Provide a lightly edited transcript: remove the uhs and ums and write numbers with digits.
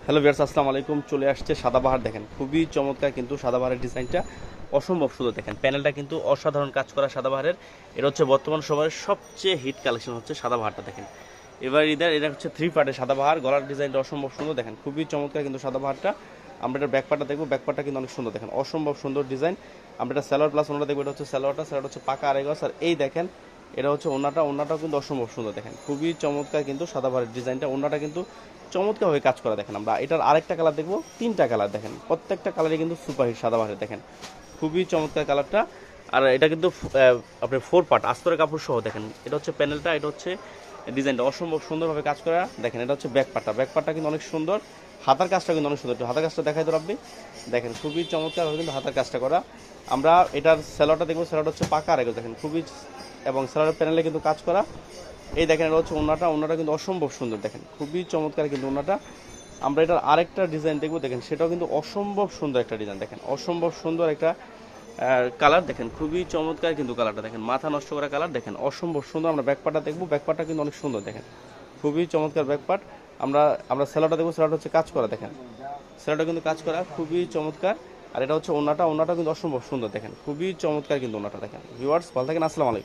Hello viewers, আসসালামু আলাইকুম। চলে আসছে সাদাবাহার। দেখেন খুবই চমৎকার কিন্তু সাদাবাহারের ডিজাইনটা অসম্ভব সুন্দর। দেখেন প্যানেলটা কিন্তু অসাধারণ কাজ করা সাদাবাহারের। এটা হচ্ছে বর্তমান সময়ের সবচেয়ে হিট কালেকশন হচ্ছে সাদাবাহারটা। দেখেন এবার এটা হচ্ছে 3 পার্টের সাদাবাহার। গলার ডিজাইনটা অসম্ভব সুন্দর। দেখেন খুবই চমৎকার কিন্তু সাদাবাহারটা। আমরা এটার ব্যাকপার্টটা দেখবো, ব্যাকপার্টটা কিন্তু অনেক সুন্দর। দেখেন অসম্ভব সুন্দর ডিজাইন। আমরা এটা সালোয়ার প্লাস ওনাটা দেখবো। এটা হচ্ছে সালোয়ারটা হচ্ছে পাকা আড়াই গজ। আর এই দেখেন এটা হচ্ছে ওনাটাও কিন্তু অসম্ভব সুন্দর। দেখেন খুবই চমৎকার কিন্তু সাদাবাহারের ডিজাইনটা। ওনাটা কিন্তু চমৎকারভাবে কাজ করা। দেখেন আমরা এটার আরেকটা কালার দেখবো, 3টা কালার। দেখেন প্রত্যেকটা কালারই কিন্তু সুপারহিট সাদাবাহারের। দেখেন খুবই চমৎকার কালারটা। আর এটা কিন্তু আপনার 4 পার্ট আস্তরের কাপড় সহ। দেখেন এটা হচ্ছে প্যানেলটা, এটা হচ্ছে ডিজাইনটা অসম্ভব সুন্দরভাবে কাজ করা। দেখেন এটা হচ্ছে ব্যাকপার্টটা কিন্তু অনেক সুন্দর। হাতার কাজটা কিন্তু অনেক সুন্দর। একটু হাতার কাজটা দেখাই তো আপনি। দেখেন খুবই চমৎকারভাবে কিন্তু হাতার কাজটা করা। আমরা এটার স্যালোয়ারটা দেখবো। স্যালোয়ারটা হচ্ছে পাকা আড়াই গজ। দেখেন খুবই, এবং স্যালোয়ারের প্যানেলে কিন্তু কাজ করা। এই দেখেন এটা হচ্ছে ওনাটা কিন্তু অসম্ভব সুন্দর। দেখেন খুবই চমৎকার কিন্তু ওনাটা। আমরা এটার আরেকটা ডিজাইন দেখবো। দেখেন সেটাও কিন্তু অসম্ভব সুন্দর একটা ডিজাইন। দেখেন অসম্ভব সুন্দর একটা কালার। দেখেন খুবই চমৎকার কিন্তু কালারটা। দেখেন মাথা নষ্ট করা কালার। দেখেন অসম্ভব সুন্দর। আমরা ব্যাকপার্টটা দেখবো, ব্যাকপার্টটা কিন্তু অনেক সুন্দর। দেখেন খুবই চমৎকার ব্যাকপার্ট। আমরা আমরা স্যালোয়ারটা দেখবো। স্যালোয়ারটা হচ্ছে কাজ করা। দেখেন স্যালোয়ারটা কিন্তু কাজ করা খুবই চমৎকার। আর এটা হচ্ছে ওনাটা কিন্তু অসম্ভব সুন্দর। দেখেন খুবই চমৎকার কিন্তু ওনাটা। দেখেন ভিউয়ার্স ভালো থাকেন। আসসালামু আলাইকুম।